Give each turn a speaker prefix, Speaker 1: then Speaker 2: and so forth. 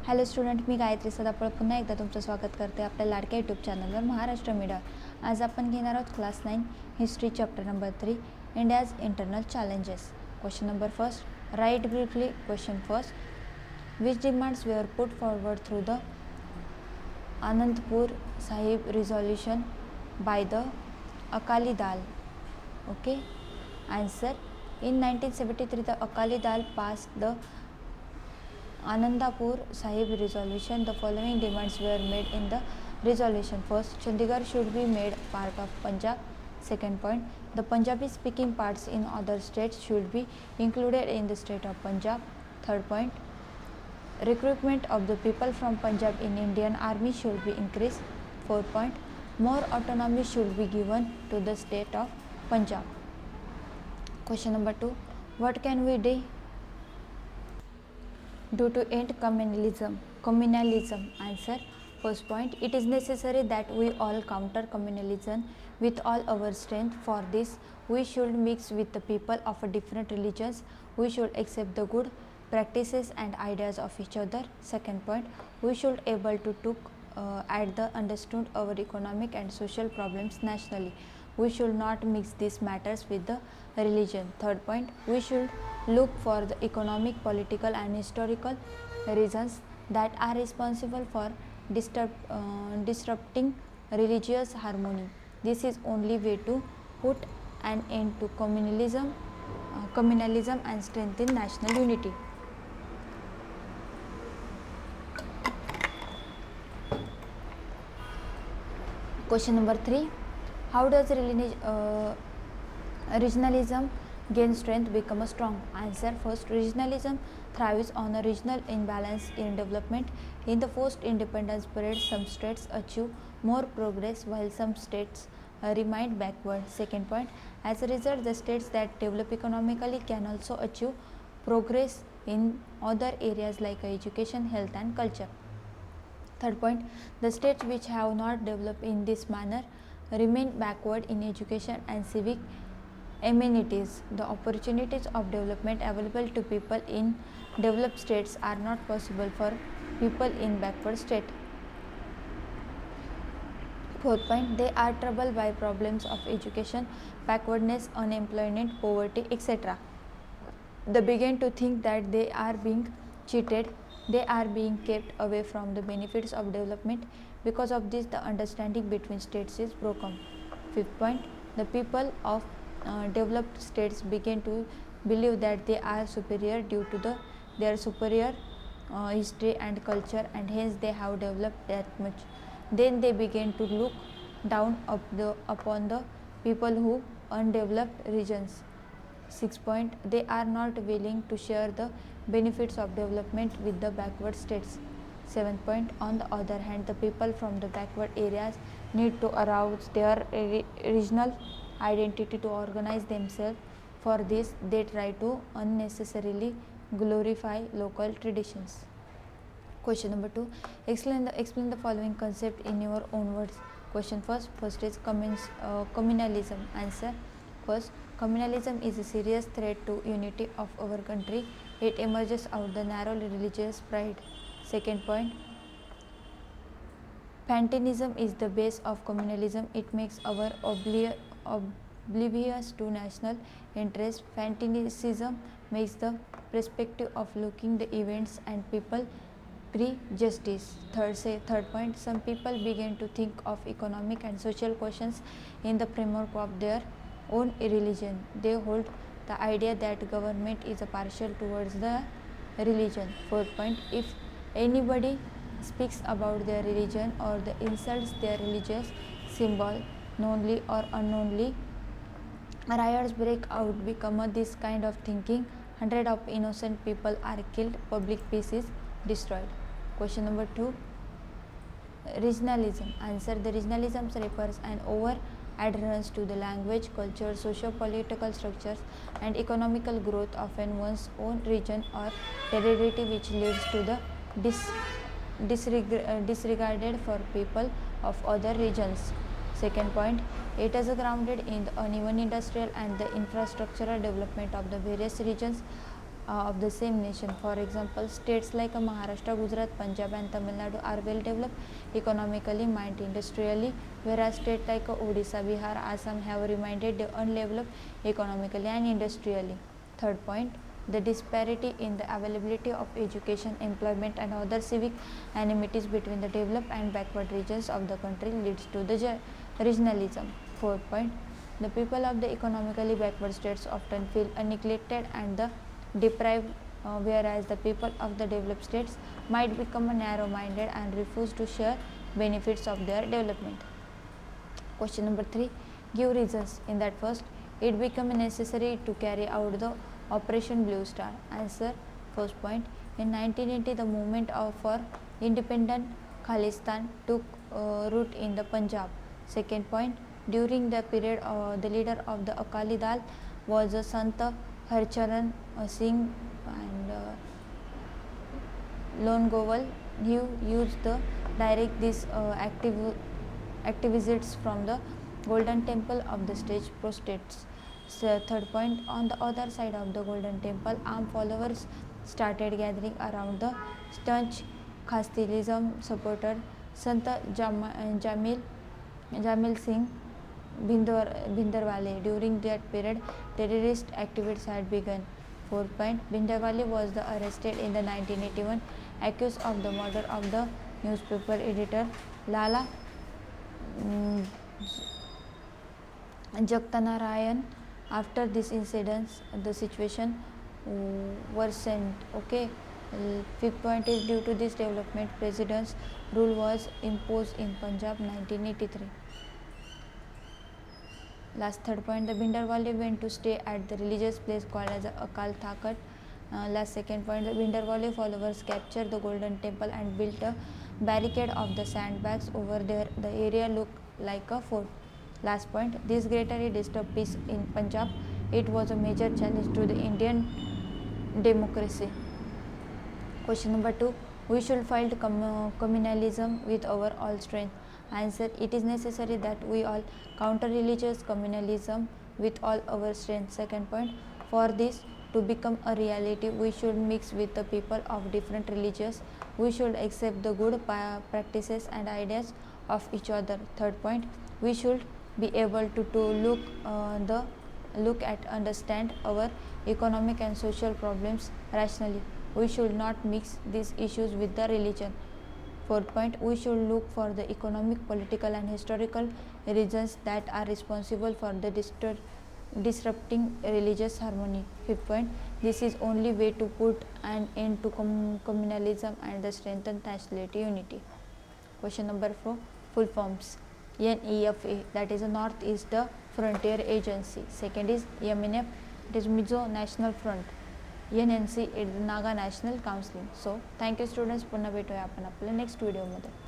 Speaker 1: Hello student, मी गायत्री सदाफळ पुन्हा एकदा तुमचं स्वागत करते आपल्या लाडक्या यूट्यूब चॅनलवर महाराष्ट्र मीडिया. आज आपण घेणार आहोत class 9 history chapter number 3 India's internal challenges. Question number first, write briefly question first. Which demands were put forward through the Anandpur Sahib resolution by the Akali Dal? Okay, answer. In 1973, the Akali Dal passed the Anandapur Sahib resolution. The following demands were made in the resolution. First, Chandigarh should be made part of Punjab. Second point, the Punjabi speaking parts in other states should be included in the state of Punjab. Third point, recruitment of the people from Punjab in Indian Army should be increased. Fourth point, more autonomy should be given to the state of Punjab. Question number 2, what can we do to end communalism? Answer. First point, it is necessary that we all counter communalism with all our strength. For this, we should mix with the people of different religions. We should accept the good practices and ideas of each other. Second point, we should able to at the understand our economic and social problems nationally. We should not mix these matters with the religion. Third point, we should look for the economic, political and historical reasons that are responsible for disrupting religious harmony. This is only way to put an end to communalism and strengthen national unity. Question number 3, how does regionalism gain strength, become strong? Answer. First, regionalism thrives on a regional imbalance in development. In the post-independence period, some states achieve more progress while some states remain backward. Second point, as a result, the states that develop economically can also achieve progress in other areas like education, health and culture. Third point, the states which have not developed in this manner remain backward in education and civic amenities. The opportunities of development available to people in developed states are not possible for people in backward state. Fourth point, they are troubled by problems of education, backwardness, unemployment, poverty, etc. They begin to think that they are being cheated. They are being kept away from the benefits of development. Because of this, the understanding between states is broken. Fifth point, the people of developed states begin to believe that they are superior due to their superior history and culture, and hence they have developed that much. Then they begin to look down upon the people who undeveloped regions. 6 point, they are not willing to share the benefits of development with the backward states. 7th point, on the other hand, the people from the backward areas need to arouse their regional identity to organize themselves. For this, they try to unnecessarily glorify local traditions. Question number 2, explain the following concept in your own words. Question first is communalism. Answer. First, communalism is a serious threat to unity of our country. It emerges out of the narrow religious pride. Second point, Pantheism is the base of communalism. It makes our oblivious to national interest. Pantheism makes the perspective of looking the events and people prejudice. Third point, some people begin to think of economic and social questions in the framework of their own religion. They hold the idea that government is a partial towards the religion. Fourth point, if anybody speaks about their religion or the insults their religious symbol, knowingly or unknowingly, riots break out. Become this kind of thinking, hundreds of innocent people are killed, public peace is destroyed. Question number 2, regionalism. Answer. The regionalism refers an over adherence to the language, culture, socio-political structures and economical growth of one's own region or territory, which leads to the disregarded for people of other regions. Second point, it is grounded in the uneven industrial and the infrastructural development of the various regions of the same nation. For example, states like Maharashtra, Gujarat, Punjab and Tamil Nadu are well developed economically and industrially, whereas states like Odisha, Bihar, Assam have remained undeveloped economically and industrially. Third point, the disparity in the availability of education, employment and other civic amenities between the developed and backward regions of the country leads to the regionalism. Fourth point, the people of the economically backward states often feel neglected and deprived, whereas the people of the developed states might become narrow-minded and refuse to share benefits of their development. Question number 3. Give reasons. In that first, it became necessary to carry out the Operation Blue Star. Answer. First point. In 1980, the movement for independent Khalistan took root in the Punjab. Second point. During the period, the leader of the Akali Dal was Sant Harcharan Singh and Longoval. He used the direct these activists from the Golden Temple of the stage prostrates. So, third point, on the other side of the Golden Temple, armed followers started gathering around the staunch Khastilism supporter Sant Jamil Singh Bhindarwale. During that period, terrorist activities had begun. Fourth point, Bhindarwale was arrested in the 1981, accused of the murder of the newspaper editor Lala Jagtanarayan. After this incident, the situation worsened. Okay. Fifth point is, due to this development, president's rule was imposed in Punjab 1983. Last third point, the Bhindarwale went to stay at the religious place called as Akal Thakat. Last second point, the Bhindarwale followers captured the Golden Temple and built a barricade of the sandbags over there. The area looked like a fort. Last point, this greatly disturbed peace in Punjab. It was a major challenge to the Indian democracy. Question number 2. We should fight communalism with our all strength. Answer. It is necessary that we all counter religious communalism with all our strength. Second point, for this to become a reality, we should mix with the people of different religions. We should accept the good practices and ideas of each other. Third point, we should be able to look at understand our economic and social problems rationally. We should not mix these issues with the religion. Fourth point, we should look for the economic, political and historical reasons that are responsible for the disrupting religious harmony. Fifth point, this is only way to put an end to communalism and the strengthen nationality unity. Question number 4, full forms. NEFA, that is a Northeast Frontier Agency. Second is MNF, it is Mizo National Front. NNC, it is Naga National Council. So, thank you students. पुन्हा भेटूया आपण आपल्या next व्हिडिओमध्ये.